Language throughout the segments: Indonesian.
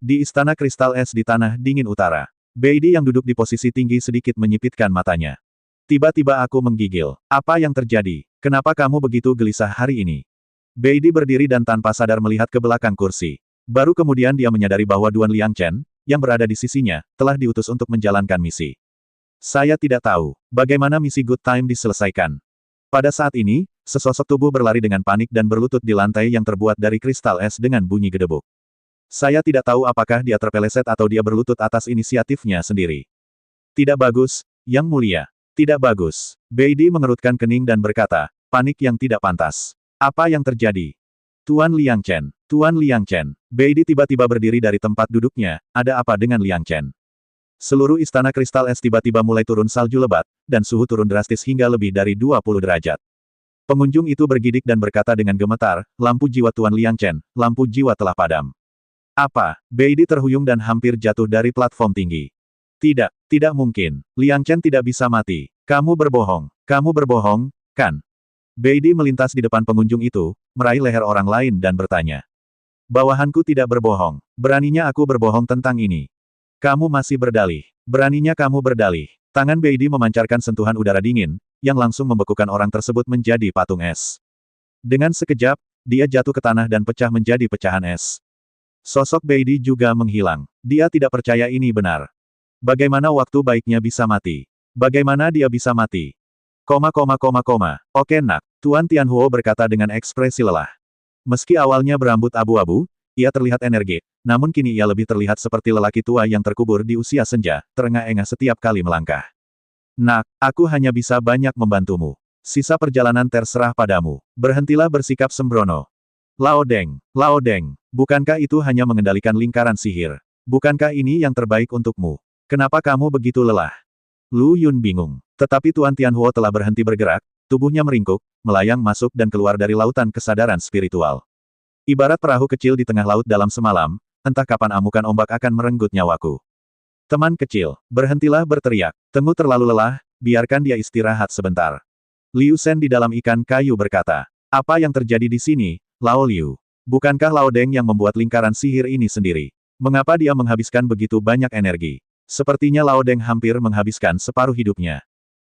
Di Istana Kristal Es di Tanah Dingin Utara. Beidi yang duduk di posisi tinggi sedikit menyipitkan matanya. Tiba-tiba aku menggigil. Apa yang terjadi? Kenapa kamu begitu gelisah hari ini? Beidi berdiri dan tanpa sadar melihat ke belakang kursi. Baru kemudian dia menyadari bahwa Duan Liangchen, yang berada di sisinya, telah diutus untuk menjalankan misi. Saya tidak tahu bagaimana misi Good Time diselesaikan. Pada saat ini, sesosok tubuh berlari dengan panik dan berlutut di lantai yang terbuat dari kristal es dengan bunyi gedebuk. Saya tidak tahu apakah dia terpeleset atau dia berlutut atas inisiatifnya sendiri. Tidak bagus, Yang Mulia. Tidak bagus. Beidi mengerutkan kening dan berkata, panik yang tidak pantas. Apa yang terjadi? Tuan Liangchen. Tuan Liangchen. Beidi tiba-tiba berdiri dari tempat duduknya, ada apa dengan Liangchen? Seluruh istana kristal es tiba-tiba mulai turun salju lebat, dan suhu turun drastis hingga lebih dari 20 derajat. Pengunjung itu bergidik dan berkata dengan gemetar, lampu jiwa Tuan Liangchen, lampu jiwa telah padam. Apa? Beidi terhuyung dan hampir jatuh dari platform tinggi. Tidak, tidak mungkin. Liangchen tidak bisa mati. Kamu berbohong, kan? Beidi melintas di depan pengunjung itu, meraih leher orang lain dan bertanya. Bawahanku tidak berbohong. Beraninya aku berbohong tentang ini. Kamu masih berdalih. Beraninya kamu berdalih. Tangan Beidi memancarkan sentuhan udara dingin, yang langsung membekukan orang tersebut menjadi patung es. Dengan sekejap, dia jatuh ke tanah dan pecah menjadi pecahan es. Sosok Beidi juga menghilang. Dia tidak percaya ini benar. Bagaimana waktu baiknya bisa mati? Bagaimana dia bisa mati? Oke nak. Tuan Tianhuo berkata dengan ekspresi lelah. Meski awalnya berambut abu-abu, ia terlihat energi, namun kini ia lebih terlihat seperti lelaki tua yang terkubur di usia senja, terengah-engah setiap kali melangkah. Nak, aku hanya bisa banyak membantumu. Sisa perjalanan terserah padamu. Berhentilah bersikap sembrono. Lao Deng, bukankah itu hanya mengendalikan lingkaran sihir? Bukankah ini yang terbaik untukmu? Kenapa kamu begitu lelah? Lu Yun bingung. Tetapi Tuan Tianhuo telah berhenti bergerak, tubuhnya meringkuk, melayang masuk dan keluar dari lautan kesadaran spiritual. Ibarat perahu kecil di tengah laut dalam semalam, entah kapan amukan ombak akan merenggut nyawaku. Teman kecil, berhentilah berteriak. Tenggu terlalu lelah, biarkan dia istirahat sebentar. Liu Shen di dalam ikan kayu berkata. Apa yang terjadi di sini, Lao Liu? Bukankah Lao Deng yang membuat lingkaran sihir ini sendiri? Mengapa dia menghabiskan begitu banyak energi? Sepertinya Lao Deng hampir menghabiskan separuh hidupnya.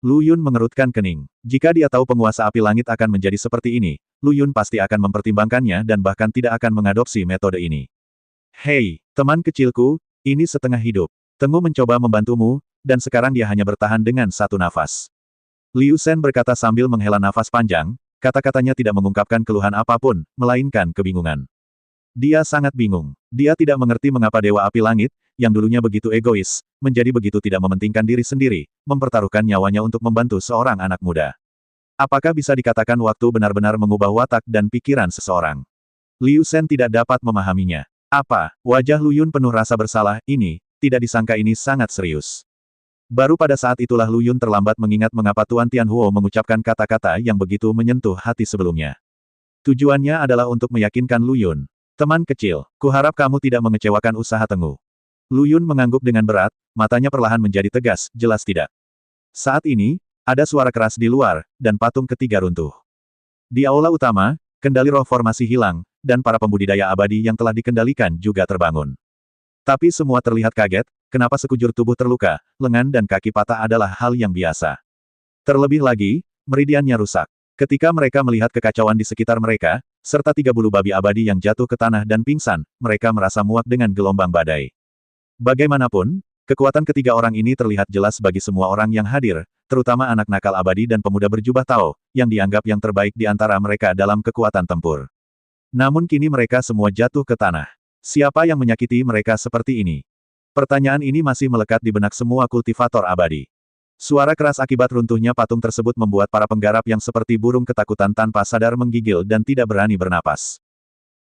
Lu Yun mengerutkan kening. Jika dia tahu penguasa api langit akan menjadi seperti ini, Lu Yun pasti akan mempertimbangkannya dan bahkan tidak akan mengadopsi metode ini. Hei, teman kecilku, ini setengah hidup. Tenggu mencoba membantumu, dan sekarang dia hanya bertahan dengan satu nafas. Liu Shen berkata sambil menghela nafas panjang, kata-katanya tidak mengungkapkan keluhan apapun, melainkan kebingungan. Dia sangat bingung. Dia tidak mengerti mengapa Dewa Api Langit, yang dulunya begitu egois, menjadi begitu tidak mementingkan diri sendiri, mempertaruhkan nyawanya untuk membantu seorang anak muda. Apakah bisa dikatakan waktu benar-benar mengubah watak dan pikiran seseorang? Liu Shen tidak dapat memahaminya. Apa? Wajah Lu Yun penuh rasa bersalah, ini, tidak disangka ini sangat serius. Baru pada saat itulah Lu Yun terlambat mengingat mengapa Tuan Tianhuo mengucapkan kata-kata yang begitu menyentuh hati sebelumnya. Tujuannya adalah untuk meyakinkan Lu Yun. Teman kecil, kuharap kamu tidak mengecewakan usaha Tenggu. Lu Yun mengangguk dengan berat, matanya perlahan menjadi tegas, jelas tidak. Saat ini, ada suara keras di luar, dan patung ketiga runtuh. Di aula utama, kendali roh formasi hilang, dan para pembudidaya abadi yang telah dikendalikan juga terbangun. Tapi semua terlihat kaget, kenapa sekujur tubuh terluka, lengan dan kaki patah adalah hal yang biasa. Terlebih lagi, meridiannya rusak. Ketika mereka melihat kekacauan di sekitar mereka, serta 3 bulu babi abadi yang jatuh ke tanah dan pingsan, mereka merasa muak dengan gelombang badai. Bagaimanapun, kekuatan ketiga orang ini terlihat jelas bagi semua orang yang hadir, terutama anak nakal abadi dan pemuda berjubah Tao, yang dianggap yang terbaik di antara mereka dalam kekuatan tempur. Namun kini mereka semua jatuh ke tanah. Siapa yang menyakiti mereka seperti ini? Pertanyaan ini masih melekat di benak semua kultivator abadi. Suara keras akibat runtuhnya patung tersebut membuat para penggarap yang seperti burung ketakutan tanpa sadar menggigil dan tidak berani bernapas.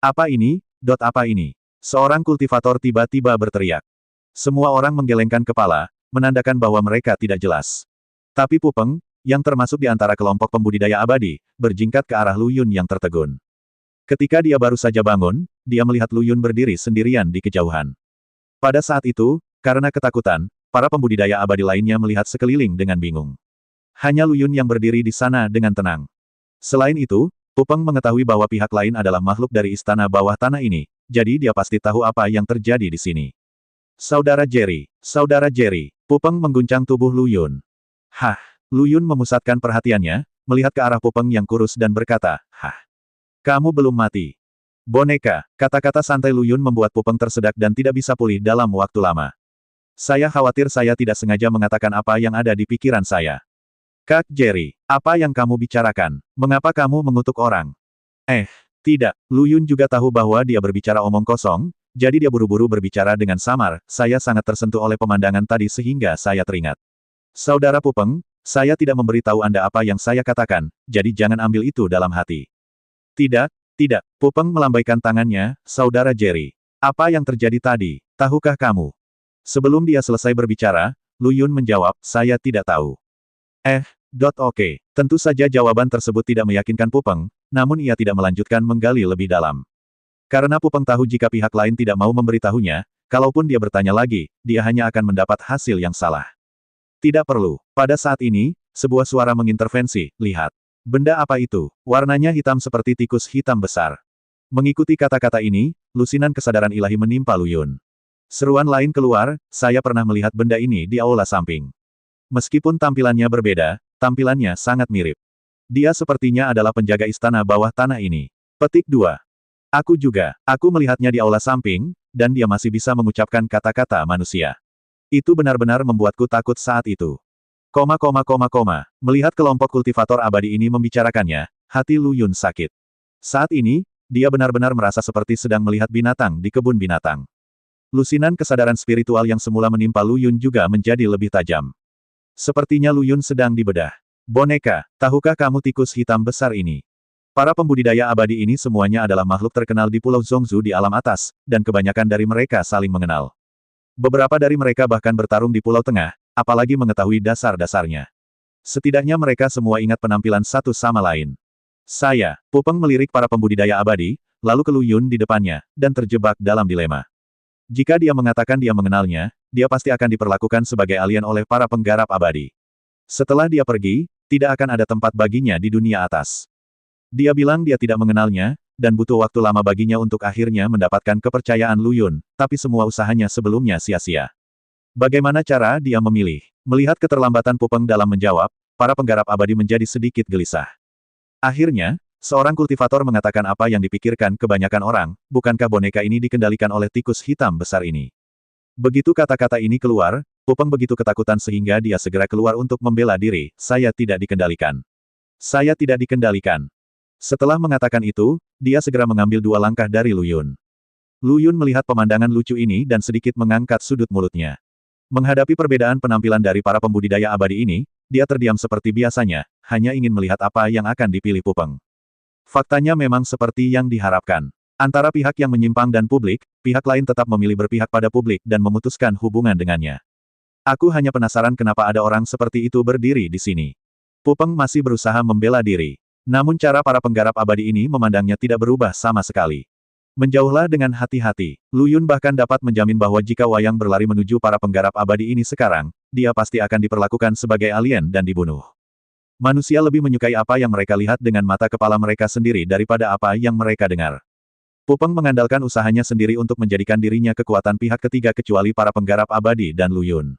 Apa ini? Apa ini? Seorang kultivator tiba-tiba berteriak. Semua orang menggelengkan kepala, menandakan bahwa mereka tidak jelas. Tapi Pupeng, yang termasuk di antara kelompok pembudidaya abadi, berjingkat ke arah Lu Yun yang tertegun. Ketika dia baru saja bangun, dia melihat Lu Yun berdiri sendirian di kejauhan. Pada saat itu, karena ketakutan, para pembudidaya abadi lainnya melihat sekeliling dengan bingung. Hanya Lu Yun yang berdiri di sana dengan tenang. Selain itu, Pupeng mengetahui bahwa pihak lain adalah makhluk dari istana bawah tanah ini, jadi dia pasti tahu apa yang terjadi di sini. Saudara Jerry, Pupeng mengguncang tubuh Lu Yun. Hah, Lu Yun memusatkan perhatiannya, melihat ke arah Pupeng yang kurus dan berkata, hah, kamu belum mati. Boneka, kata-kata santai Lu Yun membuat Pupeng tersedak dan tidak bisa pulih dalam waktu lama. Saya khawatir saya tidak sengaja mengatakan apa yang ada di pikiran saya. Kak Jerry, apa yang kamu bicarakan? Mengapa kamu mengutuk orang? Tidak, Lu Yun juga tahu bahwa dia berbicara omong kosong, jadi dia buru-buru berbicara dengan samar. Saya sangat tersentuh oleh pemandangan tadi sehingga saya teringat. Saudara Pupeng, saya tidak memberitahu Anda apa yang saya katakan, jadi jangan ambil itu dalam hati. Tidak, Pupeng melambaikan tangannya, Saudara Jerry. Apa yang terjadi tadi, tahukah kamu? Sebelum dia selesai berbicara, Lu Yun menjawab, saya tidak tahu. Oke. Tentu saja jawaban tersebut tidak meyakinkan Pupeng, namun ia tidak melanjutkan menggali lebih dalam. Karena Pupeng tahu jika pihak lain tidak mau memberitahunya, kalaupun dia bertanya lagi, dia hanya akan mendapat hasil yang salah. Tidak perlu. Pada saat ini, sebuah suara mengintervensi, lihat. Benda apa itu? Warnanya hitam seperti tikus hitam besar. Mengikuti kata-kata ini, lusinan kesadaran ilahi menimpa Lu Yun. Seruan lain keluar, saya pernah melihat benda ini di aula samping. Meskipun tampilannya berbeda, tampilannya sangat mirip. Dia sepertinya adalah penjaga istana bawah tanah ini. Petik 2. Aku juga, aku melihatnya di aula samping, dan dia masih bisa mengucapkan kata-kata manusia. Itu benar-benar membuatku takut saat itu. Melihat kelompok kultivator abadi ini membicarakannya, hati Lu Yun sakit. Saat ini, dia benar-benar merasa seperti sedang melihat binatang di kebun binatang. Lusinan kesadaran spiritual yang semula menimpa Lu Yun juga menjadi lebih tajam. Sepertinya Lu Yun sedang dibedah. Boneka, tahukah kamu tikus hitam besar ini? Para pembudidaya abadi ini semuanya adalah makhluk terkenal di Pulau Zhongzhou di alam atas, dan kebanyakan dari mereka saling mengenal. Beberapa dari mereka bahkan bertarung di Pulau Tengah, apalagi mengetahui dasar-dasarnya. Setidaknya mereka semua ingat penampilan satu sama lain. Pupeng melirik para pembudidaya abadi, lalu ke Lu Yun di depannya, dan terjebak dalam dilema. Jika dia mengatakan dia mengenalnya, dia pasti akan diperlakukan sebagai alien oleh para penggarap abadi. Setelah dia pergi, tidak akan ada tempat baginya di dunia atas. Dia bilang dia tidak mengenalnya, dan butuh waktu lama baginya untuk akhirnya mendapatkan kepercayaan Lu Yun, tapi semua usahanya sebelumnya sia-sia. Bagaimana cara dia memilih? Melihat keterlambatan Pupeng dalam menjawab, para penggarap abadi menjadi sedikit gelisah. Akhirnya, seorang kultivator mengatakan apa yang dipikirkan kebanyakan orang, bukankah boneka ini dikendalikan oleh tikus hitam besar ini? Begitu kata-kata ini keluar, Pupeng begitu ketakutan sehingga dia segera keluar untuk membela diri, saya tidak dikendalikan. Saya tidak dikendalikan. Setelah mengatakan itu, dia segera mengambil 2 langkah dari Lu Yun. Lu Yun melihat pemandangan lucu ini dan sedikit mengangkat sudut mulutnya. Menghadapi perbedaan penampilan dari para pembudidaya abadi ini, dia terdiam seperti biasanya, hanya ingin melihat apa yang akan dipilih Pupeng. Faktanya memang seperti yang diharapkan. Antara pihak yang menyimpang dan publik, pihak lain tetap memilih berpihak pada publik dan memutuskan hubungan dengannya. Aku hanya penasaran kenapa ada orang seperti itu berdiri di sini. Pupeng masih berusaha membela diri. Namun cara para penggarap abadi ini memandangnya tidak berubah sama sekali. Menjauhlah dengan hati-hati. Lu Yun bahkan dapat menjamin bahwa jika Wayang berlari menuju para penggarap abadi ini sekarang, dia pasti akan diperlakukan sebagai alien dan dibunuh. Manusia lebih menyukai apa yang mereka lihat dengan mata kepala mereka sendiri daripada apa yang mereka dengar. Pupeng mengandalkan usahanya sendiri untuk menjadikan dirinya kekuatan pihak ketiga kecuali para penggarap abadi dan Lu Yun.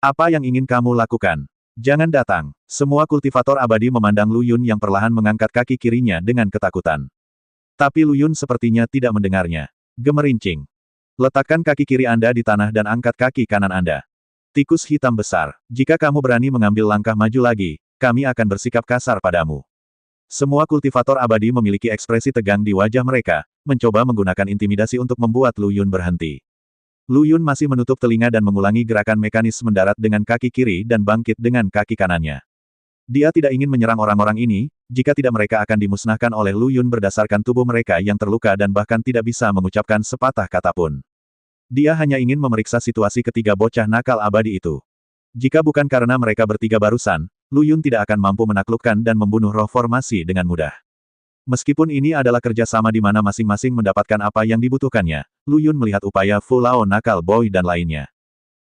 Apa yang ingin kamu lakukan? Jangan datang. Semua kultivator abadi memandang Lu Yun yang perlahan mengangkat kaki kirinya dengan ketakutan. Tapi Lu Yun sepertinya tidak mendengarnya. Gemerincing. Letakkan kaki kiri Anda di tanah dan angkat kaki kanan Anda. Tikus hitam besar, jika kamu berani mengambil langkah maju lagi, kami akan bersikap kasar padamu. Semua kultivator abadi memiliki ekspresi tegang di wajah mereka, mencoba menggunakan intimidasi untuk membuat Lu Yun berhenti. Lu Yun masih menutup telinga dan mengulangi gerakan mekanis mendarat dengan kaki kiri dan bangkit dengan kaki kanannya. Dia tidak ingin menyerang orang-orang ini, jika tidak mereka akan dimusnahkan oleh Lu Yun berdasarkan tubuh mereka yang terluka dan bahkan tidak bisa mengucapkan sepatah kata pun. Dia hanya ingin memeriksa situasi ketiga bocah nakal abadi itu. Jika bukan karena mereka bertiga barusan, Lu Yun tidak akan mampu menaklukkan dan membunuh roh formasi dengan mudah. Meskipun ini adalah kerjasama di mana masing-masing mendapatkan apa yang dibutuhkannya, Lu Yun melihat upaya Fu Lao Nakal Boy dan lainnya.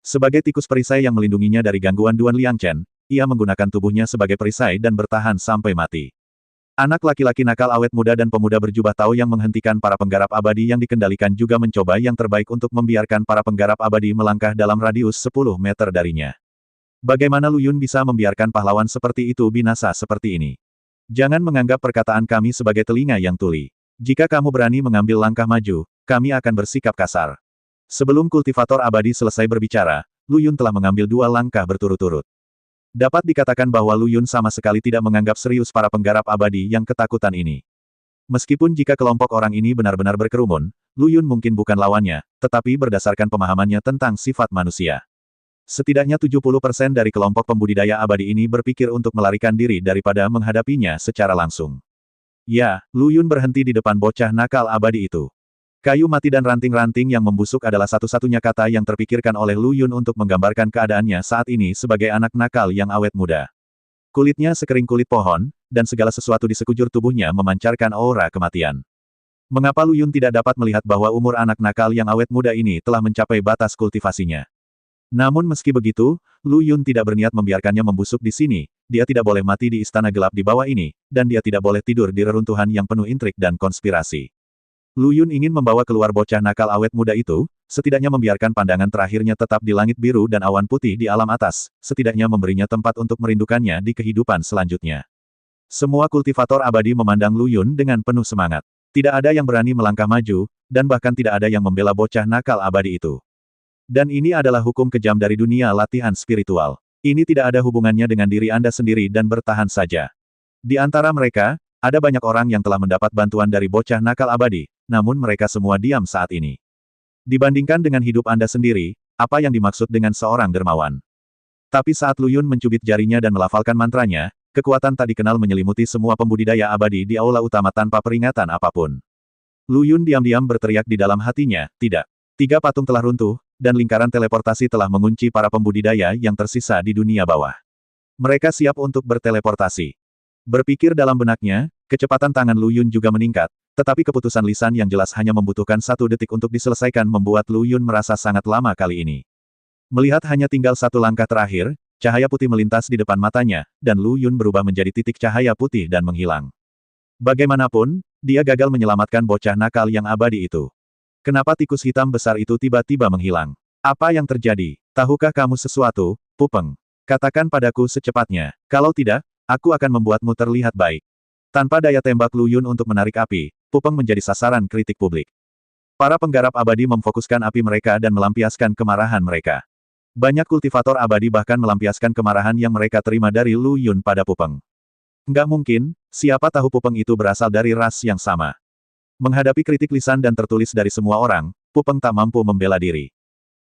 Sebagai tikus perisai yang melindunginya dari gangguan Duan Liangchen, ia menggunakan tubuhnya sebagai perisai dan bertahan sampai mati. Anak laki-laki nakal awet muda dan pemuda berjubah Tao yang menghentikan para penggarap abadi yang dikendalikan juga mencoba yang terbaik untuk membiarkan para penggarap abadi melangkah dalam radius 10 meter darinya. Bagaimana Lu Yun bisa membiarkan pahlawan seperti itu binasa seperti ini? Jangan menganggap perkataan kami sebagai telinga yang tuli. Jika kamu berani mengambil langkah maju, kami akan bersikap kasar. Sebelum kultivator abadi selesai berbicara, Lu Yun telah mengambil 2 langkah berturut-turut. Dapat dikatakan bahwa Lu Yun sama sekali tidak menganggap serius para penggarap abadi yang ketakutan ini. Meskipun jika kelompok orang ini benar-benar berkerumun, Lu Yun mungkin bukan lawannya, tetapi berdasarkan pemahamannya tentang sifat manusia. Setidaknya 70% dari kelompok pembudidaya abadi ini berpikir untuk melarikan diri daripada menghadapinya secara langsung. Ya, Lu Yun berhenti di depan bocah nakal abadi itu. Kayu mati dan ranting-ranting yang membusuk adalah satu-satunya kata yang terpikirkan oleh Lu Yun untuk menggambarkan keadaannya saat ini sebagai anak nakal yang awet muda. Kulitnya sekering kulit pohon, dan segala sesuatu di sekujur tubuhnya memancarkan aura kematian. Mengapa Lu Yun tidak dapat melihat bahwa umur anak nakal yang awet muda ini telah mencapai batas kultivasinya? Namun meski begitu, Lu Yun tidak berniat membiarkannya membusuk di sini, dia tidak boleh mati di istana gelap di bawah ini, dan dia tidak boleh tidur di reruntuhan yang penuh intrik dan konspirasi. Lu Yun ingin membawa keluar bocah nakal awet muda itu, setidaknya membiarkan pandangan terakhirnya tetap di langit biru dan awan putih di alam atas, setidaknya memberinya tempat untuk merindukannya di kehidupan selanjutnya. Semua kultivator abadi memandang Lu Yun dengan penuh semangat. Tidak ada yang berani melangkah maju, dan bahkan tidak ada yang membela bocah nakal abadi itu. Dan ini adalah hukum kejam dari dunia latihan spiritual. Ini tidak ada hubungannya dengan diri Anda sendiri dan bertahan saja. Di antara mereka, ada banyak orang yang telah mendapat bantuan dari bocah nakal abadi, namun mereka semua diam saat ini. Dibandingkan dengan hidup Anda sendiri, apa yang dimaksud dengan seorang dermawan? Tapi saat Lu Yun mencubit jarinya dan melafalkan mantranya, kekuatan tak dikenal menyelimuti semua pembudidaya abadi di aula utama tanpa peringatan apapun. Lu Yun diam-diam berteriak di dalam hatinya, tidak. 3 patung telah runtuh, dan lingkaran teleportasi telah mengunci para pembudidaya yang tersisa di dunia bawah. Mereka siap untuk berteleportasi. Berpikir dalam benaknya, kecepatan tangan Lu Yun juga meningkat, tetapi keputusan lisan yang jelas hanya membutuhkan 1 detik untuk diselesaikan membuat Lu Yun merasa sangat lama kali ini. Melihat hanya tinggal 1 langkah terakhir, cahaya putih melintas di depan matanya, dan Lu Yun berubah menjadi titik cahaya putih dan menghilang. Bagaimanapun, dia gagal menyelamatkan bocah nakal yang abadi itu. Kenapa tikus hitam besar itu tiba-tiba menghilang? Apa yang terjadi? Tahukah kamu sesuatu, Pupeng? Katakan padaku secepatnya. Kalau tidak, aku akan membuatmu terlihat baik. Tanpa daya tembak Lu Yun untuk menarik api, Pupeng menjadi sasaran kritik publik. Para penggarap abadi memfokuskan api mereka dan melampiaskan kemarahan mereka. Banyak kultivator abadi bahkan melampiaskan kemarahan yang mereka terima dari Lu Yun pada Pupeng. Enggak mungkin, siapa tahu Pupeng itu berasal dari ras yang sama. Menghadapi kritik lisan dan tertulis dari semua orang, Pupeng tak mampu membela diri.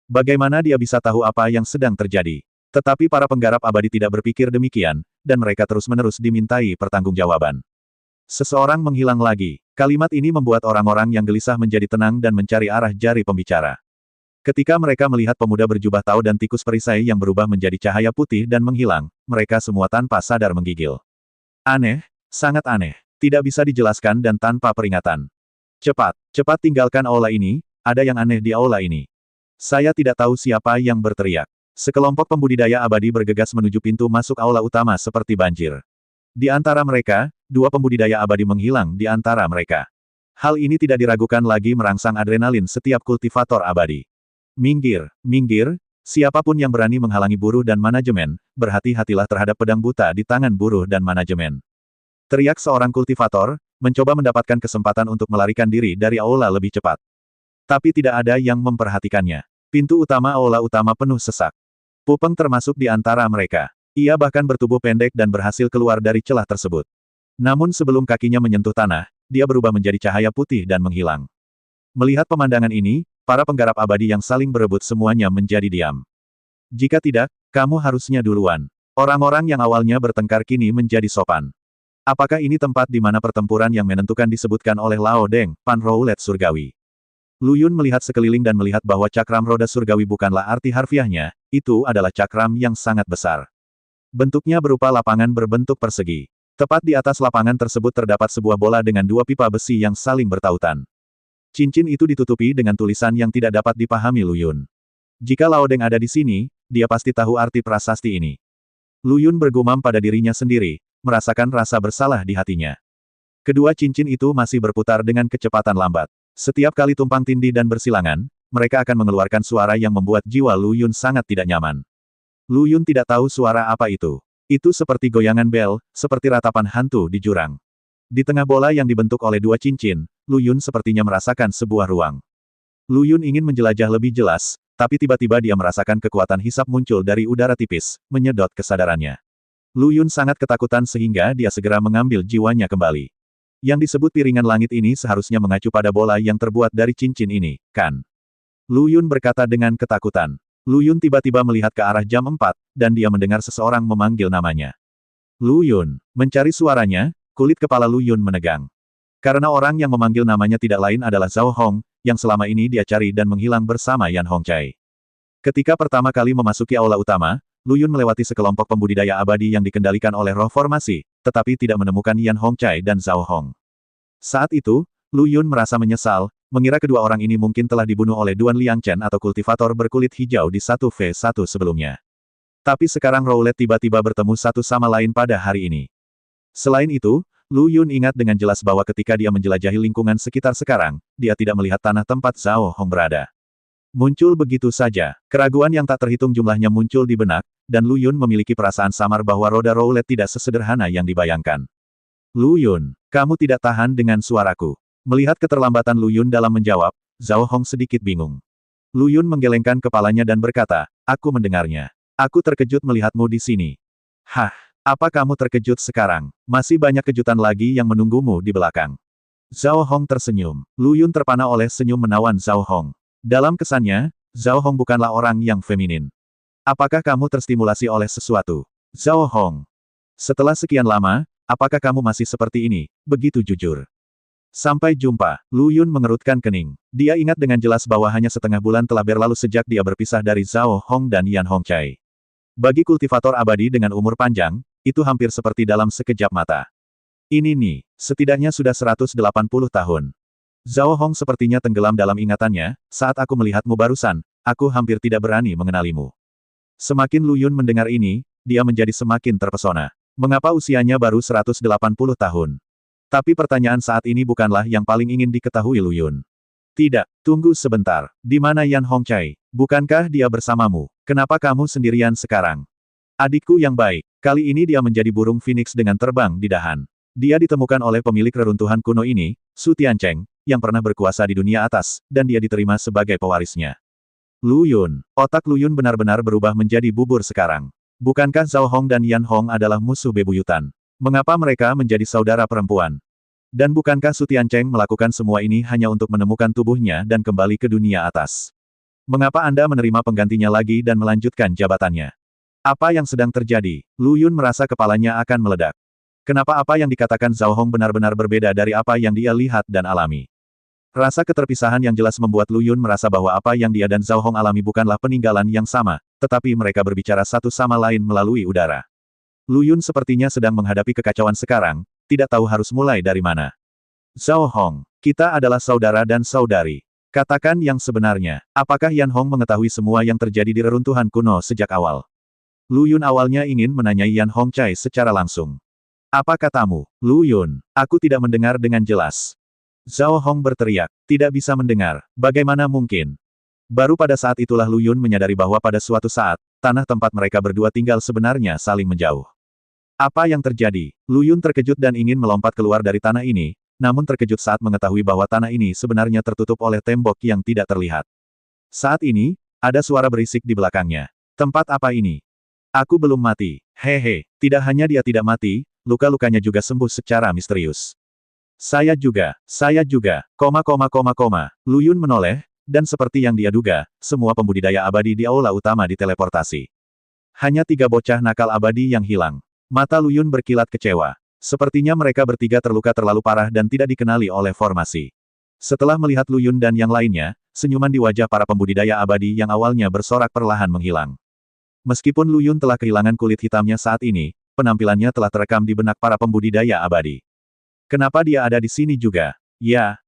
Bagaimana dia bisa tahu apa yang sedang terjadi? Tetapi para penggarap abadi tidak berpikir demikian, dan mereka terus-menerus dimintai pertanggungjawaban. Seseorang menghilang lagi. Kalimat ini membuat orang-orang yang gelisah menjadi tenang dan mencari arah jari pembicara. Ketika mereka melihat pemuda berjubah Tao dan tikus perisai yang berubah menjadi cahaya putih dan menghilang, mereka semua tanpa sadar menggigil. Aneh, sangat aneh. Tidak bisa dijelaskan dan tanpa peringatan. Cepat, cepat tinggalkan aula ini, ada yang aneh di aula ini. Saya tidak tahu siapa yang berteriak. Sekelompok pembudidaya abadi bergegas menuju pintu masuk aula utama seperti banjir. Di antara mereka, 2 pembudidaya abadi menghilang di antara mereka. Hal ini tidak diragukan lagi merangsang adrenalin setiap kultivator abadi. Minggir, minggir, siapapun yang berani menghalangi buruh dan manajemen, berhati-hatilah terhadap pedang buta di tangan buruh dan manajemen. Teriak seorang kultivator, mencoba mendapatkan kesempatan untuk melarikan diri dari aula lebih cepat. Tapi tidak ada yang memperhatikannya. Pintu utama aula utama penuh sesak. Pupeng termasuk di antara mereka. Ia bahkan bertubuh pendek dan berhasil keluar dari celah tersebut. Namun sebelum kakinya menyentuh tanah, dia berubah menjadi cahaya putih dan menghilang. Melihat pemandangan ini, para penggarap abadi yang saling berebut semuanya menjadi diam. Jika tidak, kamu harusnya duluan. Orang-orang yang awalnya bertengkar kini menjadi sopan. Apakah ini tempat di mana pertempuran yang menentukan disebutkan oleh Lao Deng, Pan Roulet Surgawi? Lu Yun melihat sekeliling dan melihat bahwa cakram roda surgawi bukanlah arti harfiahnya, itu adalah cakram yang sangat besar. Bentuknya berupa lapangan berbentuk persegi. Tepat di atas lapangan tersebut terdapat sebuah bola dengan 2 pipa besi yang saling bertautan. Cincin itu ditutupi dengan tulisan yang tidak dapat dipahami Lu Yun. Jika Lao Deng ada di sini, dia pasti tahu arti prasasti ini. Lu Yun bergumam pada dirinya sendiri, merasakan rasa bersalah di hatinya. Kedua cincin itu masih berputar dengan kecepatan lambat. Setiap kali tumpang tindih dan bersilangan, mereka akan mengeluarkan suara yang membuat jiwa Lu Yun sangat tidak nyaman. Lu Yun tidak tahu suara apa itu. Itu seperti goyangan bel, seperti ratapan hantu di jurang. Di tengah bola yang dibentuk oleh dua cincin, Lu Yun sepertinya merasakan sebuah ruang. Lu Yun ingin menjelajah lebih jelas, tapi tiba-tiba dia merasakan kekuatan hisap muncul dari udara tipis, menyedot kesadarannya. Lu Yun sangat ketakutan sehingga dia segera mengambil jiwanya kembali. Yang disebut piringan langit ini seharusnya mengacu pada bola yang terbuat dari cincin ini, kan? Lu Yun berkata dengan ketakutan. Lu Yun tiba-tiba melihat ke arah jam 4, dan dia mendengar seseorang memanggil namanya. Lu Yun. Mencari suaranya, kulit kepala Lu Yun menegang. Karena orang yang memanggil namanya tidak lain adalah Zhao Hong, yang selama ini dia cari dan menghilang bersama Yan Hongcai. Ketika pertama kali memasuki aula utama, Lu Yun melewati sekelompok pembudidaya abadi yang dikendalikan oleh roh formasi, tetapi tidak menemukan Yan Hongcai dan Zhao Hong. Saat itu, Lu Yun merasa menyesal, mengira kedua orang ini mungkin telah dibunuh oleh Duan Liangchen atau kultivator berkulit hijau di 1v1 sebelumnya. Tapi sekarang Rowlet tiba-tiba bertemu satu sama lain pada hari ini. Selain itu, Lu Yun ingat dengan jelas bahwa ketika dia menjelajahi lingkungan sekitar sekarang, dia tidak melihat tanah tempat Zhao Hong berada. Muncul begitu saja, keraguan yang tak terhitung jumlahnya muncul di benak, dan Lu Yun memiliki perasaan samar bahwa roda Rowlet tidak sesederhana yang dibayangkan. Lu Yun, kamu tidak tahan dengan suaraku. Melihat keterlambatan Lu Yun dalam menjawab, Zhao Hong sedikit bingung. Lu Yun menggelengkan kepalanya dan berkata, aku mendengarnya. Aku terkejut melihatmu di sini. Hah, apa kamu terkejut sekarang? Masih banyak kejutan lagi yang menunggumu di belakang. Zhao Hong tersenyum. Lu Yun terpana oleh senyum menawan Zhao Hong. Dalam kesannya, Zhao Hong bukanlah orang yang feminin. Apakah kamu terstimulasi oleh sesuatu? Zhao Hong. Setelah sekian lama, apakah kamu masih seperti ini, begitu jujur? Sampai jumpa. Lu Yun mengerutkan kening. Dia ingat dengan jelas bahwa hanya setengah bulan telah berlalu sejak dia berpisah dari Zhao Hong dan Yan Hongcai. Bagi kultivator abadi dengan umur panjang, itu hampir seperti dalam sekejap mata. Ini nih, setidaknya sudah 180 tahun. Zhao Hong sepertinya tenggelam dalam ingatannya, saat aku melihatmu barusan, aku hampir tidak berani mengenalimu. Semakin Lu Yun mendengar ini, dia menjadi semakin terpesona. Mengapa usianya baru 180 tahun? Tapi pertanyaan saat ini bukanlah yang paling ingin diketahui Lu Yun. Tidak, tunggu sebentar. Di mana Yan Hongcai? Bukankah dia bersamamu? Kenapa kamu sendirian sekarang? Adikku yang baik, kali ini dia menjadi burung phoenix dengan terbang di dahan. Dia ditemukan oleh pemilik reruntuhan kuno ini, Su Tiancheng, yang pernah berkuasa di dunia atas, dan dia diterima sebagai pewarisnya. Lu Yun, otak Lu Yun benar-benar berubah menjadi bubur sekarang. Bukankah Zhao Hong dan Yan Hong adalah musuh bebuyutan? Mengapa mereka menjadi saudara perempuan? Dan bukankah Su Tiancheng melakukan semua ini hanya untuk menemukan tubuhnya dan kembali ke dunia atas? Mengapa Anda menerima penggantinya lagi dan melanjutkan jabatannya? Apa yang sedang terjadi? Lu Yun merasa kepalanya akan meledak. Kenapa apa yang dikatakan Zhao Hong benar-benar berbeda dari apa yang dia lihat dan alami? Rasa keterpisahan yang jelas membuat Lu Yun merasa bahwa apa yang dia dan Zhao Hong alami bukanlah peninggalan yang sama, tetapi mereka berbicara satu sama lain melalui udara. Lu Yun sepertinya sedang menghadapi kekacauan sekarang, tidak tahu harus mulai dari mana. Zhao Hong, kita adalah saudara dan saudari. Katakan yang sebenarnya, apakah Yan Hong mengetahui semua yang terjadi di reruntuhan kuno sejak awal? Lu Yun awalnya ingin menanyai Yan Hongcai secara langsung. Apa katamu, Lu Yun? Aku tidak mendengar dengan jelas. Zhao Hong berteriak, tidak bisa mendengar, bagaimana mungkin? Baru pada saat itulah Lu Yun menyadari bahwa pada suatu saat, tanah tempat mereka berdua tinggal sebenarnya saling menjauh. Apa yang terjadi? Lu Yun terkejut dan ingin melompat keluar dari tanah ini, namun terkejut saat mengetahui bahwa tanah ini sebenarnya tertutup oleh tembok yang tidak terlihat. Saat ini, ada suara berisik di belakangnya. Tempat apa ini? Aku belum mati. Hehe, tidak hanya dia tidak mati, luka-lukanya juga sembuh secara misterius. Saya juga, Lu Yun menoleh, dan seperti yang dia duga, semua pembudidaya abadi di aula utama diteleportasi. Hanya 3 bocah nakal abadi yang hilang. Mata Lu Yun berkilat kecewa. Sepertinya mereka bertiga terluka terlalu parah dan tidak dikenali oleh formasi. Setelah melihat Lu Yun dan yang lainnya, senyuman di wajah para pembudidaya abadi yang awalnya bersorak perlahan menghilang. Meskipun Lu Yun telah kehilangan kulit hitamnya saat ini, penampilannya telah terekam di benak para pembudidaya abadi. Kenapa dia ada di sini juga? Ya,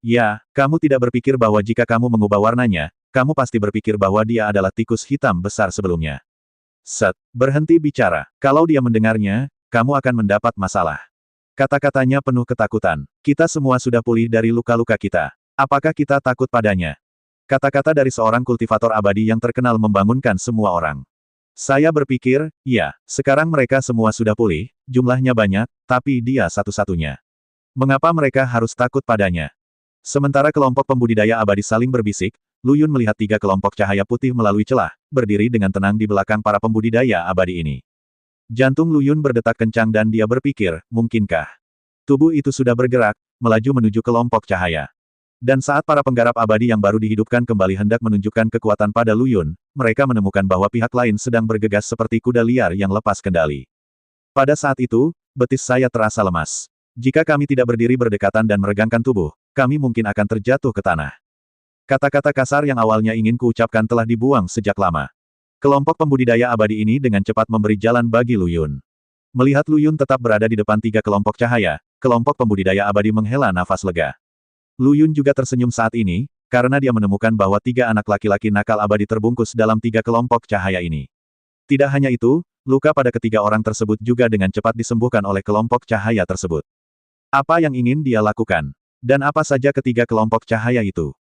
kamu tidak berpikir bahwa jika kamu mengubah warnanya, kamu pasti berpikir bahwa dia adalah tikus hitam besar sebelumnya. Berhenti bicara. Kalau dia mendengarnya, kamu akan mendapat masalah. Kata-katanya penuh ketakutan. Kita semua sudah pulih dari luka-luka kita. Apakah kita takut padanya? Kata-kata dari seorang kultivator abadi yang terkenal membangunkan semua orang. Saya berpikir, ya, sekarang mereka semua sudah pulih, jumlahnya banyak, tapi dia satu-satunya. Mengapa mereka harus takut padanya? Sementara kelompok pembudidaya abadi saling berbisik, Lu Yun melihat 3 kelompok cahaya putih melalui celah, berdiri dengan tenang di belakang para pembudidaya abadi ini. Jantung Lu Yun berdetak kencang dan dia berpikir, mungkinkah tubuh itu sudah bergerak, melaju menuju kelompok cahaya. Dan saat para penggarap abadi yang baru dihidupkan kembali hendak menunjukkan kekuatan pada Lu Yun, mereka menemukan bahwa pihak lain sedang bergegas seperti kuda liar yang lepas kendali. Pada saat itu, betis saya terasa lemas. Jika kami tidak berdiri berdekatan dan meregangkan tubuh, kami mungkin akan terjatuh ke tanah. Kata-kata kasar yang awalnya ingin kuucapkan telah dibuang sejak lama. Kelompok pembudidaya abadi ini dengan cepat memberi jalan bagi Lu Yun. Melihat Lu Yun tetap berada di depan 3 kelompok cahaya, kelompok pembudidaya abadi menghela nafas lega. Lu Yun juga tersenyum saat ini, karena dia menemukan bahwa 3 anak laki-laki nakal abadi terbungkus dalam 3 kelompok cahaya ini. Tidak hanya itu, luka pada ketiga orang tersebut juga dengan cepat disembuhkan oleh kelompok cahaya tersebut. Apa yang ingin dia lakukan? Dan apa saja ketiga kelompok cahaya itu?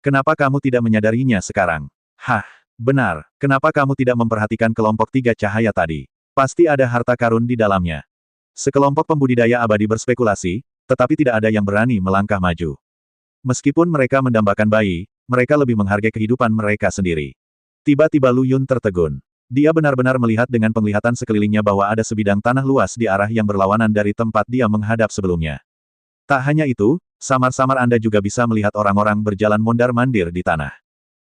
Kenapa kamu tidak menyadarinya sekarang? Hah, benar, kenapa kamu tidak memperhatikan kelompok 3 cahaya tadi? Pasti ada harta karun di dalamnya. Sekelompok pembudidaya abadi berspekulasi, tetapi tidak ada yang berani melangkah maju. Meskipun mereka mendambakan bayi, mereka lebih menghargai kehidupan mereka sendiri. Tiba-tiba Lu Yun tertegun. Dia benar-benar melihat dengan penglihatan sekelilingnya bahwa ada sebidang tanah luas di arah yang berlawanan dari tempat dia menghadap sebelumnya. Tak hanya itu, samar-samar Anda juga bisa melihat orang-orang berjalan mondar-mandir di tanah.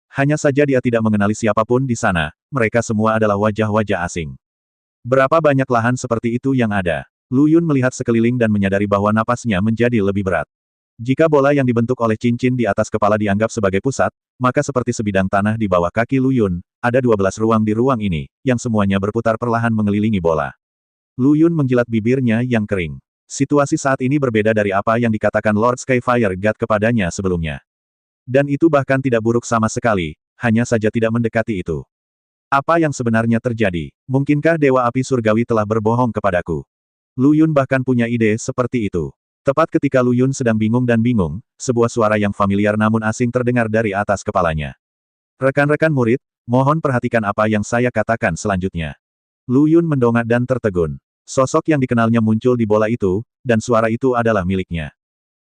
Hanya saja dia tidak mengenali siapapun di sana, mereka semua adalah wajah-wajah asing. Berapa banyak lahan seperti itu yang ada? Lu Yun melihat sekeliling dan menyadari bahwa napasnya menjadi lebih berat. Jika bola yang dibentuk oleh cincin di atas kepala dianggap sebagai pusat, maka seperti sebidang tanah di bawah kaki Lu Yun, ada 12 ruang di ruang ini, yang semuanya berputar perlahan mengelilingi bola. Lu Yun menjilat bibirnya yang kering. Situasi saat ini berbeda dari apa yang dikatakan Lord Skyfire God kepadanya sebelumnya. Dan itu bahkan tidak buruk sama sekali, hanya saja tidak mendekati itu. Apa yang sebenarnya terjadi? Mungkinkah Dewa Api Surgawi telah berbohong kepadaku? Lu Yun bahkan punya ide seperti itu. Tepat ketika Lu Yun sedang bingung dan bingung, sebuah suara yang familiar namun asing terdengar dari atas kepalanya. Rekan-rekan murid, mohon perhatikan apa yang saya katakan selanjutnya. Lu Yun mendongak dan tertegun. Sosok yang dikenalnya muncul di bola itu, dan suara itu adalah miliknya.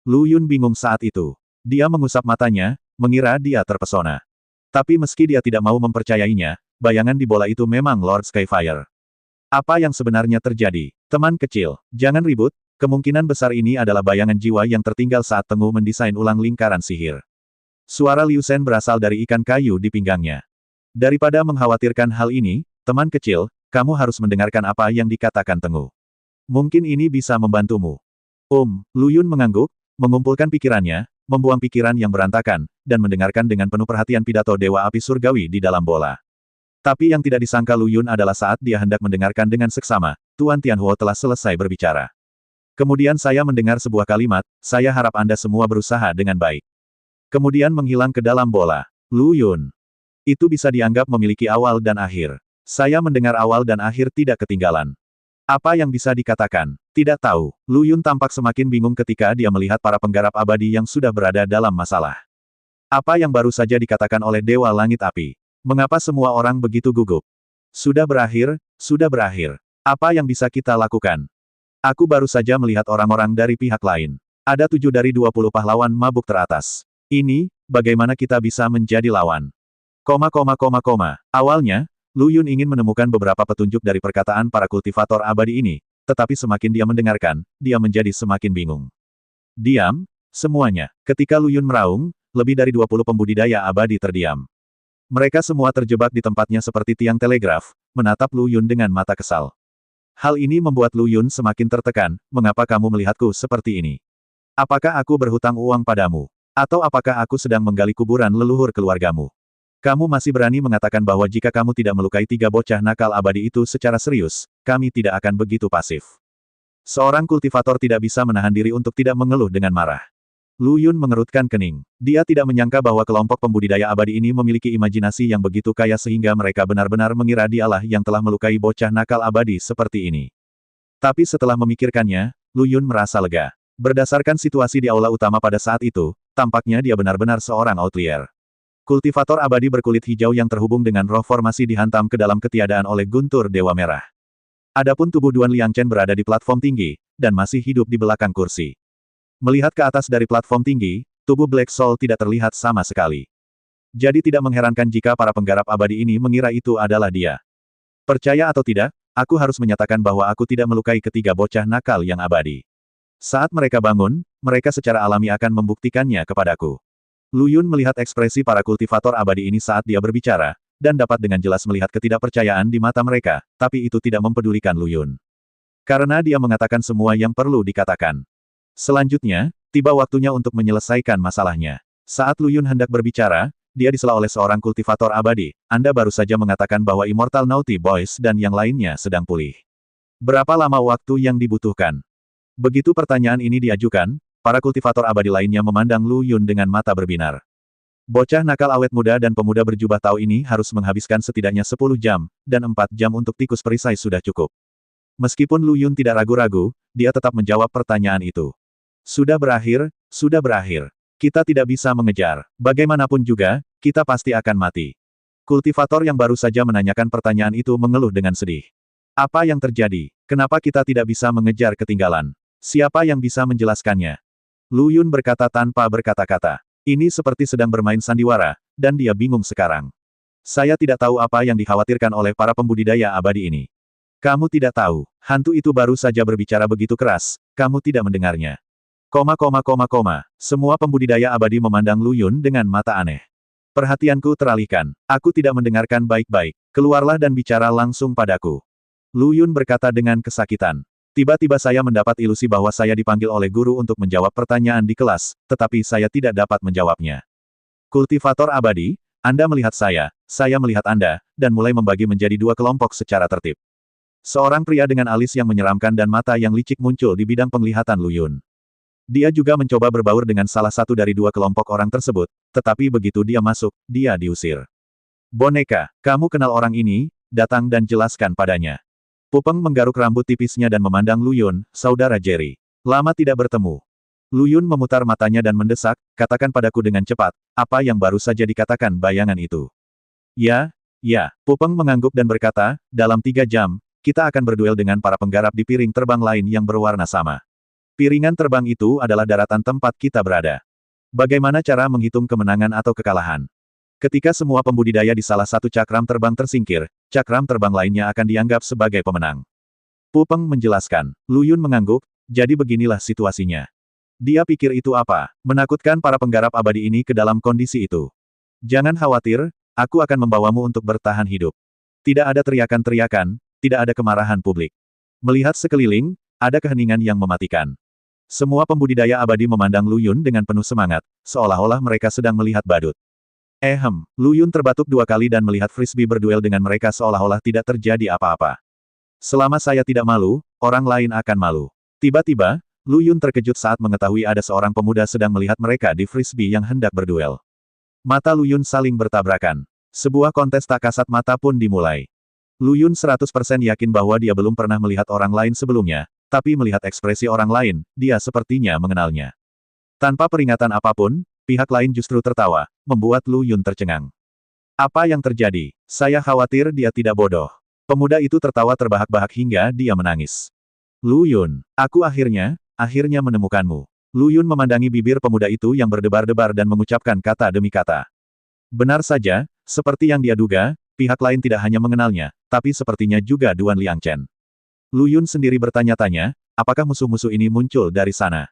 Lu Yun bingung saat itu. Dia mengusap matanya, mengira dia terpesona. Tapi meski dia tidak mau mempercayainya, bayangan di bola itu memang Lord Skyfire. Apa yang sebenarnya terjadi? Teman kecil, jangan ribut, kemungkinan besar ini adalah bayangan jiwa yang tertinggal saat Tengu mendesain ulang lingkaran sihir. Suara Liu Shen berasal dari ikan kayu di pinggangnya. Daripada mengkhawatirkan hal ini, teman kecil, kamu harus mendengarkan apa yang dikatakan Tengu. Mungkin ini bisa membantumu. Lu Yun mengangguk, mengumpulkan pikirannya, membuang pikiran yang berantakan, dan mendengarkan dengan penuh perhatian pidato Dewa Api Surgawi di dalam bola. Tapi yang tidak disangka Lu Yun adalah saat dia hendak mendengarkan dengan seksama, Tuan Tianhuo telah selesai berbicara. Kemudian saya mendengar sebuah kalimat, saya harap Anda semua berusaha dengan baik. Kemudian menghilang ke dalam bola. Lu Yun. Itu bisa dianggap memiliki awal dan akhir. Saya mendengar awal dan akhir tidak ketinggalan. Apa yang bisa dikatakan? Tidak tahu. Lu Yun tampak semakin bingung ketika dia melihat para penggarap abadi yang sudah berada dalam masalah. Apa yang baru saja dikatakan oleh Dewa Langit Api? Mengapa semua orang begitu gugup? Sudah berakhir, sudah berakhir. Apa yang bisa kita lakukan? Aku baru saja melihat orang-orang dari pihak lain. Ada 7 dari 20 pahlawan mabuk teratas. Ini, bagaimana kita bisa menjadi lawan? Awalnya, Lu Yun ingin menemukan beberapa petunjuk dari perkataan para kultivator abadi ini, tetapi semakin dia mendengarkan, dia menjadi semakin bingung. Diam, semuanya. Ketika Lu Yun meraung, lebih dari 20 pembudidaya abadi terdiam. Mereka semua terjebak di tempatnya seperti tiang telegraf, menatap Lu Yun dengan mata kesal. Hal ini membuat Lu Yun semakin tertekan, mengapa kamu melihatku seperti ini? Apakah aku berhutang uang padamu? Atau apakah aku sedang menggali kuburan leluhur keluargamu? Kamu masih berani mengatakan bahwa jika kamu tidak melukai 3 bocah nakal abadi itu secara serius, kami tidak akan begitu pasif. Seorang kultivator tidak bisa menahan diri untuk tidak mengeluh dengan marah. Lu Yun mengerutkan kening. Dia tidak menyangka bahwa kelompok pembudidaya abadi ini memiliki imajinasi yang begitu kaya sehingga mereka benar-benar mengira dialah yang telah melukai bocah nakal abadi seperti ini. Tapi setelah memikirkannya, Lu Yun merasa lega. Berdasarkan situasi di aula utama pada saat itu, tampaknya dia benar-benar seorang outlier. Kultivator abadi berkulit hijau yang terhubung dengan roh formasi dihantam ke dalam ketiadaan oleh guntur Dewa Merah. Adapun tubuh Duan Liangchen berada di platform tinggi, dan masih hidup di belakang kursi. Melihat ke atas dari platform tinggi, tubuh Black Soul tidak terlihat sama sekali. Jadi tidak mengherankan jika para penggarap abadi ini mengira itu adalah dia. Percaya atau tidak, aku harus menyatakan bahwa aku tidak melukai ketiga bocah nakal yang abadi. Saat mereka bangun, mereka secara alami akan membuktikannya kepadaku. Lu Yun melihat ekspresi para kultivator abadi ini saat dia berbicara, dan dapat dengan jelas melihat ketidakpercayaan di mata mereka, tapi itu tidak mempedulikan Lu Yun. Karena dia mengatakan semua yang perlu dikatakan. Selanjutnya, tiba waktunya untuk menyelesaikan masalahnya. Saat Lu Yun hendak berbicara, dia disela oleh seorang kultivator abadi. Anda baru saja mengatakan bahwa Immortal Naughty Boys dan yang lainnya sedang pulih. Berapa lama waktu yang dibutuhkan? Begitu pertanyaan ini diajukan, para kultivator abadi lainnya memandang Lu Yun dengan mata berbinar. Bocah nakal awet muda dan pemuda berjubah tahu ini harus menghabiskan setidaknya 10 jam, dan 4 jam untuk tikus perisai sudah cukup. Meskipun Lu Yun tidak ragu-ragu, dia tetap menjawab pertanyaan itu. Sudah berakhir, sudah berakhir. Kita tidak bisa mengejar. Bagaimanapun juga, kita pasti akan mati. Kultivator yang baru saja menanyakan pertanyaan itu mengeluh dengan sedih. Apa yang terjadi? Kenapa kita tidak bisa mengejar ketinggalan? Siapa yang bisa menjelaskannya? Lu Yun berkata tanpa berkata-kata. Ini seperti sedang bermain sandiwara, dan dia bingung sekarang. Saya tidak tahu apa yang dikhawatirkan oleh para pembudidaya abadi ini. Kamu tidak tahu, hantu itu baru saja berbicara begitu keras, kamu tidak mendengarnya. Semua pembudidaya abadi memandang Lu Yun dengan mata aneh. Perhatianku teralihkan. Aku tidak mendengarkan baik-baik. Keluarlah dan bicara langsung padaku. Lu Yun berkata dengan kesakitan. Tiba-tiba saya mendapat ilusi bahwa saya dipanggil oleh guru untuk menjawab pertanyaan di kelas, tetapi saya tidak dapat menjawabnya. Kultivator abadi, Anda melihat saya melihat Anda, dan mulai membagi menjadi 2 kelompok secara tertib. Seorang pria dengan alis yang menyeramkan dan mata yang licik muncul di bidang penglihatan Lu Yun. Dia juga mencoba berbaur dengan salah satu dari 2 kelompok orang tersebut, tetapi begitu dia masuk, dia diusir. Boneka, kamu kenal orang ini, datang dan jelaskan padanya. Pupeng menggaruk rambut tipisnya dan memandang Lu Yun, saudara Jerry. Lama tidak bertemu. Lu Yun memutar matanya dan mendesak, katakan padaku dengan cepat, apa yang baru saja dikatakan bayangan itu. Ya. Pupeng mengangguk dan berkata, dalam 3 jam, kita akan berduel dengan para penggarap di piring terbang lain yang berwarna sama. Piringan terbang itu adalah daratan tempat kita berada. Bagaimana cara menghitung kemenangan atau kekalahan? Ketika semua pembudidaya di salah satu cakram terbang tersingkir, cakram terbang lainnya akan dianggap sebagai pemenang. Pupeng menjelaskan. Lu Yun mengangguk, jadi beginilah situasinya. Dia pikir itu apa? Menakutkan para penggarap abadi ini ke dalam kondisi itu. Jangan khawatir, aku akan membawamu untuk bertahan hidup. Tidak ada teriakan-teriakan, tidak ada kemarahan publik. Melihat sekeliling, ada keheningan yang mematikan. Semua pembudidaya abadi memandang Lu Yun dengan penuh semangat, seolah-olah mereka sedang melihat badut. Lu Yun terbatuk 2 kali dan melihat Frisbee berduel dengan mereka seolah-olah tidak terjadi apa-apa. Selama saya tidak malu, orang lain akan malu. Tiba-tiba, Lu Yun terkejut saat mengetahui ada seorang pemuda sedang melihat mereka di Frisbee yang hendak berduel. Mata Lu Yun saling bertabrakan. Sebuah kontes tak kasat mata pun dimulai. Lu Yun 100% yakin bahwa dia belum pernah melihat orang lain sebelumnya, tapi melihat ekspresi orang lain, dia sepertinya mengenalnya. Tanpa peringatan apapun, pihak lain justru tertawa, membuat Lu Yun tercengang. Apa yang terjadi? Saya khawatir dia tidak bodoh. Pemuda itu tertawa terbahak-bahak hingga dia menangis. Lu Yun, aku akhirnya menemukanmu. Lu Yun memandangi bibir pemuda itu yang berdebar-debar dan mengucapkan kata demi kata. Benar saja, seperti yang dia duga, pihak lain tidak hanya mengenalnya, tapi sepertinya juga Duan Liangchen. Lu Yun sendiri bertanya-tanya, apakah musuh-musuh ini muncul dari sana?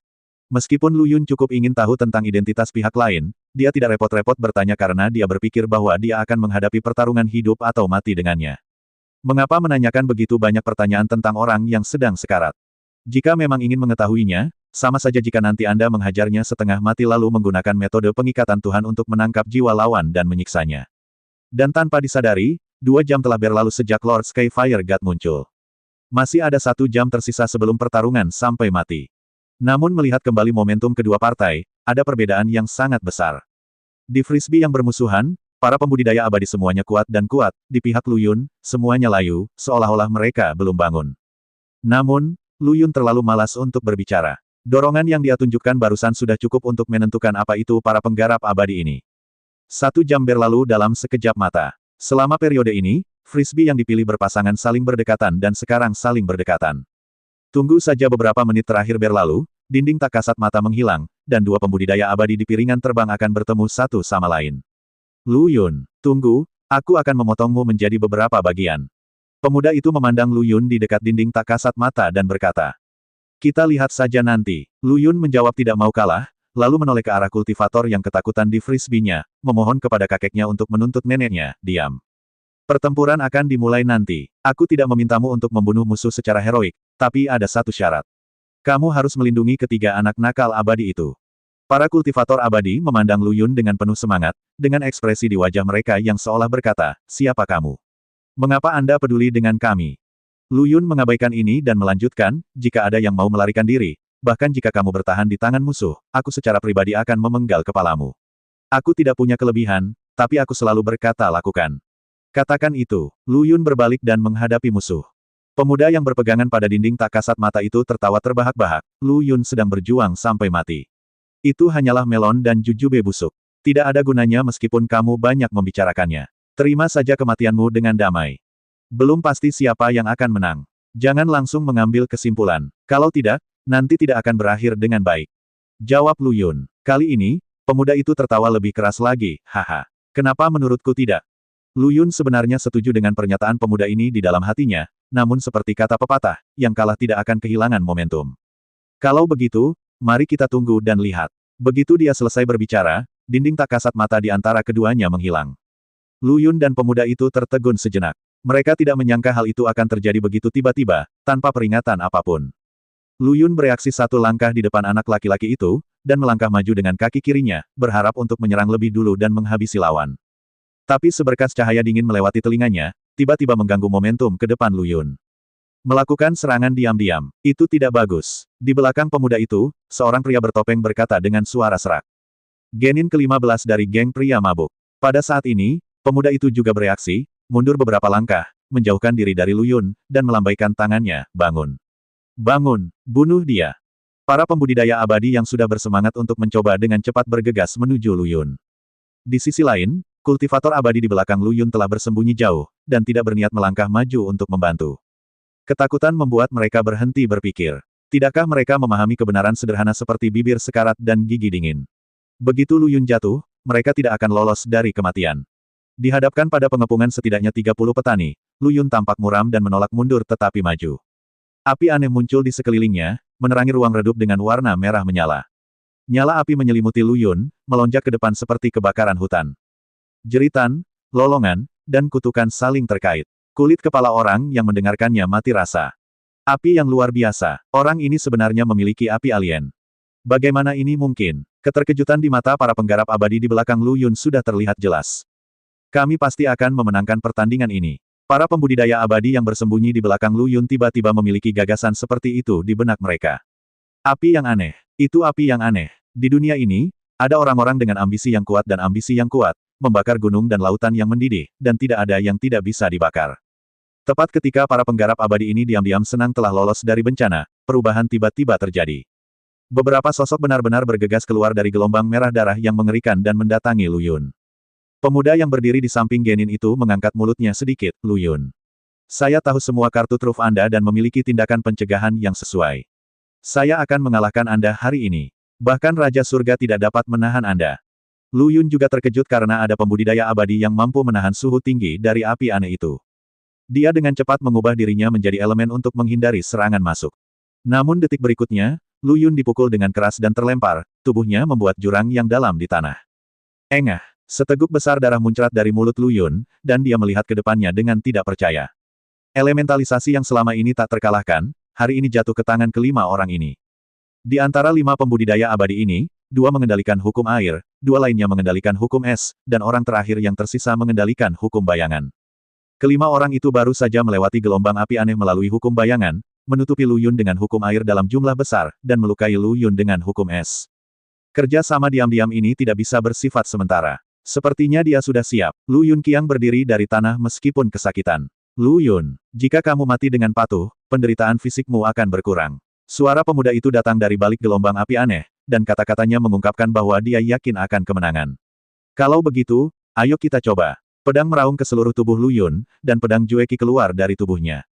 Meskipun Lu Yun cukup ingin tahu tentang identitas pihak lain, dia tidak repot-repot bertanya karena dia berpikir bahwa dia akan menghadapi pertarungan hidup atau mati dengannya. Mengapa menanyakan begitu banyak pertanyaan tentang orang yang sedang sekarat? Jika memang ingin mengetahuinya, sama saja jika nanti Anda menghajarnya setengah mati lalu menggunakan metode pengikatan Tuhan untuk menangkap jiwa lawan dan menyiksanya. Dan tanpa disadari, 2 jam telah berlalu sejak Lord Skyfire God muncul. Masih ada 1 jam tersisa sebelum pertarungan sampai mati. Namun melihat kembali momentum kedua partai, ada perbedaan yang sangat besar. Di Frisbee yang bermusuhan, para pembudidaya abadi semuanya kuat dan kuat, di pihak Lu Yun, semuanya layu, seolah-olah mereka belum bangun. Namun, Lu Yun terlalu malas untuk berbicara. Dorongan yang dia tunjukkan barusan sudah cukup untuk menentukan apa itu para penggarap abadi ini. 1 jam berlalu dalam sekejap mata. Selama periode ini, frisbee yang dipilih berpasangan saling berdekatan dan sekarang saling berdekatan. Tunggu saja beberapa menit terakhir berlalu, dinding tak kasat mata menghilang, dan 2 pembudidaya abadi di piringan terbang akan bertemu satu sama lain. Lu Yun, tunggu, aku akan memotongmu menjadi beberapa bagian. Pemuda itu memandang Lu Yun di dekat dinding tak kasat mata dan berkata, kita lihat saja nanti. Lu Yun menjawab tidak mau kalah, lalu menoleh ke arah kultivator yang ketakutan di frisbee-nya, memohon kepada kakeknya untuk menuntut neneknya, diam. Pertempuran akan dimulai nanti. Aku tidak memintamu untuk membunuh musuh secara heroik, tapi ada satu syarat. Kamu harus melindungi ketiga anak nakal abadi itu. Para kultivator abadi memandang Lu Yun dengan penuh semangat, dengan ekspresi di wajah mereka yang seolah berkata, siapa kamu? Mengapa Anda peduli dengan kami? Lu Yun mengabaikan ini dan melanjutkan, jika ada yang mau melarikan diri, bahkan jika kamu bertahan di tangan musuh, aku secara pribadi akan memenggal kepalamu. Aku tidak punya kelebihan, tapi aku selalu berkata lakukan. Katakan itu. Lu Yun berbalik dan menghadapi musuh. Pemuda yang berpegangan pada dinding tak kasat mata itu tertawa terbahak-bahak. Lu Yun sedang berjuang sampai mati. Itu hanyalah melon dan jujube busuk. Tidak ada gunanya meskipun kamu banyak membicarakannya. Terima saja kematianmu dengan damai. Belum pasti siapa yang akan menang. Jangan langsung mengambil kesimpulan. Kalau tidak, nanti tidak akan berakhir dengan baik. Jawab Lu Yun. Kali ini, pemuda itu tertawa lebih keras lagi, haha. Kenapa menurutku tidak? Lu Yun sebenarnya setuju dengan pernyataan pemuda ini di dalam hatinya, namun seperti kata pepatah, yang kalah tidak akan kehilangan momentum. Kalau begitu, mari kita tunggu dan lihat. Begitu dia selesai berbicara, dinding tak kasat mata di antara keduanya menghilang. Lu Yun dan pemuda itu tertegun sejenak. Mereka tidak menyangka hal itu akan terjadi begitu tiba-tiba, tanpa peringatan apapun. Lu Yun bereaksi satu langkah di depan anak laki-laki itu, dan melangkah maju dengan kaki kirinya, berharap untuk menyerang lebih dulu dan menghabisi lawan. Tapi seberkas cahaya dingin melewati telinganya, tiba-tiba mengganggu momentum ke depan Lu Yun. Melakukan serangan diam-diam, itu tidak bagus. Di belakang pemuda itu, seorang pria bertopeng berkata dengan suara serak. Genin ke-15 dari geng pria mabuk. Pada saat ini, pemuda itu juga bereaksi, mundur beberapa langkah, menjauhkan diri dari Lu Yun, dan melambaikan tangannya, bangun. Bangun, bunuh dia. Para pembudidaya abadi yang sudah bersemangat untuk mencoba dengan cepat bergegas menuju Lu Yun. Di sisi lain, kultivator abadi di belakang Lu Yun telah bersembunyi jauh, dan tidak berniat melangkah maju untuk membantu. Ketakutan membuat mereka berhenti berpikir. Tidakkah mereka memahami kebenaran sederhana seperti bibir sekarat dan gigi dingin? Begitu Lu Yun jatuh, mereka tidak akan lolos dari kematian. Dihadapkan pada pengepungan setidaknya 30 petani, Lu Yun tampak muram dan menolak mundur tetapi maju. Api aneh muncul di sekelilingnya, menerangi ruang redup dengan warna merah menyala. Nyala api menyelimuti Lu Yun, melonjak ke depan seperti kebakaran hutan. Jeritan, lolongan, dan kutukan saling terkait. Kulit kepala orang yang mendengarkannya mati rasa. Api yang luar biasa. Orang ini sebenarnya memiliki api alien. Bagaimana ini mungkin? Keterkejutan di mata para penggarap abadi di belakang Lu Yun sudah terlihat jelas. Kami pasti akan memenangkan pertandingan ini. Para pembudidaya abadi yang bersembunyi di belakang Lu Yun tiba-tiba memiliki gagasan seperti itu di benak mereka. Api yang aneh. Itu api yang aneh. Di dunia ini, ada orang-orang dengan ambisi yang kuat dan ambisi yang kuat, membakar gunung dan lautan yang mendidih, dan tidak ada yang tidak bisa dibakar. Tepat ketika para penggarap abadi ini diam-diam senang telah lolos dari bencana, perubahan tiba-tiba terjadi. Beberapa sosok benar-benar bergegas keluar dari gelombang merah darah yang mengerikan dan mendatangi Lu Yun. Pemuda yang berdiri di samping Genin itu mengangkat mulutnya sedikit, Lu Yun. Saya tahu semua kartu truf Anda dan memiliki tindakan pencegahan yang sesuai. Saya akan mengalahkan Anda hari ini. Bahkan Raja Surga tidak dapat menahan Anda. Lu Yun juga terkejut karena ada pembudidaya abadi yang mampu menahan suhu tinggi dari api aneh itu. Dia dengan cepat mengubah dirinya menjadi elemen untuk menghindari serangan masuk. Namun detik berikutnya, Lu Yun dipukul dengan keras dan terlempar, tubuhnya membuat jurang yang dalam di tanah. Engah. Seteguk besar darah muncrat dari mulut Lu Yun, dan dia melihat ke depannya dengan tidak percaya. Elementalisasi yang selama ini tak terkalahkan, hari ini jatuh ke tangan kelima orang ini. Di antara 5 pembudidaya abadi ini, 2 mengendalikan hukum air, 2 lainnya mengendalikan hukum es, dan orang terakhir yang tersisa mengendalikan hukum bayangan. Kelima orang itu baru saja melewati gelombang api aneh melalui hukum bayangan, menutupi Lu Yun dengan hukum air dalam jumlah besar, dan melukai Lu Yun dengan hukum es. Kerja sama diam-diam ini tidak bisa bersifat sementara. Sepertinya dia sudah siap. Lu Yun Qiang berdiri dari tanah meskipun kesakitan. Lu Yun, jika kamu mati dengan patuh, penderitaan fisikmu akan berkurang. Suara pemuda itu datang dari balik gelombang api aneh, dan kata-katanya mengungkapkan bahwa dia yakin akan kemenangan. Kalau begitu, ayo kita coba. Pedang meraung ke seluruh tubuh Lu Yun, dan pedang Jueki keluar dari tubuhnya.